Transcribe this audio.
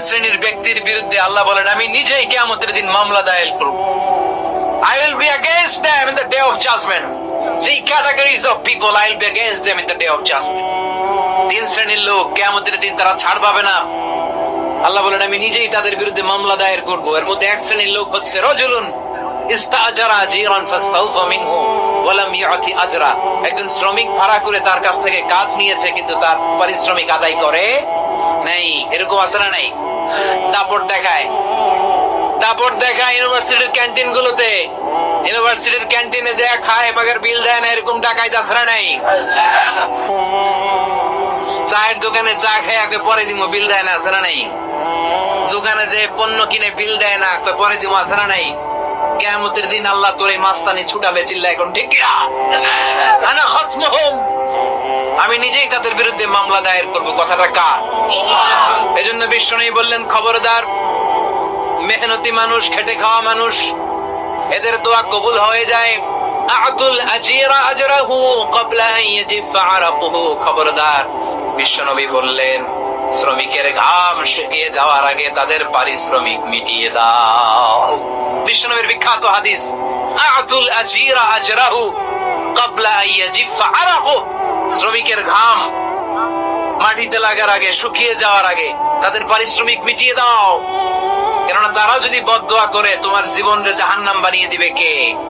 শ্রেণীর ব্যক্তির বিরুদ্ধে আল্লাহ বলেন আমি নিজেই কিয়ামতের দিন মামলা দায়ের করব। I will be against them in the day of judgment. Three categories of people I will be against them in the day of judgment. তিন শ্রেণীর লোক কিয়ামতের দিন তারা ছাড় পাবে না। আল্লাহ বলেন আমি নিজেই তাদের বিরুদ্ধে মামলা দায়ের করব। এর মধ্যে এক শ্রেণীর লোক হচ্ছে রাজুলুন ইস্তাজারা জিরান ফাস্তাউফা মিনহু ওয়া লাম ইউতি আজরা। একজন শ্রমিক ভাড়া করে তার কাছ থেকে কাজ নিয়েছে কিন্তু তার পারিশ্রমিক আদায় করে নাই। এরকম আছে না নাই? দাপট দেখায় ইউনিভার্সিটির ক্যান্টিন গুলোতে, ইউনিভার্সিটির ক্যান্টিনে যে খায় মাগের বিল দেয় না, এরকম টাকায় তাছাড়া নাই। চায়ের দোকানে চা খেয়ে আগে পরে দিব বিল দেয় না, আছে না নাই? দোকানে যে পণ্য কিনে বিল দেয় না, পরে দিব, আছে না নাই? কিয়ামতের দিন আল্লাহ তোর এই মাস্তানি ছুটাবে চিল্লা এখন ঠিক কিনা? আনা খাসমুহুম, আমি নিজেই তাদের বিরুদ্ধে মামলা দায়ের করব। কথাটা কার? এজন্য বিশ্বনবী বললেন খবরদার, মেহনতি মানুষ, খেটে খাওয়া মানুষ, এদের দোয়া কবুল হয়ে যায়। আতুল আজিরা আজরাহু ক্বাবলা আন ইয়াজিফা আরাকুহু। খবরদার, বিশ্বনবী বললেন শ্রমিকের ঘাম শুকিয়ে যাওয়ার আগে তাদের পারিশ্রমিক মিটিয়ে দাও। বিশ্বনবীর বিখ্যাত হাদিস, আতুল আজিরা আজরাহু ক্বাবলা আন ইয়াজিফা আরাকুহু। শ্রমিকের ঘাম মাটিতে লাগার আগে, শুকিয়ে যাওয়ার আগে তাদের পারিশ্রমিক মিটিয়ে দাও। কেননা তারা যদি বদদোয়া করে তোমার জীবনকে জাহান্নাম বানিয়ে দিবে কে?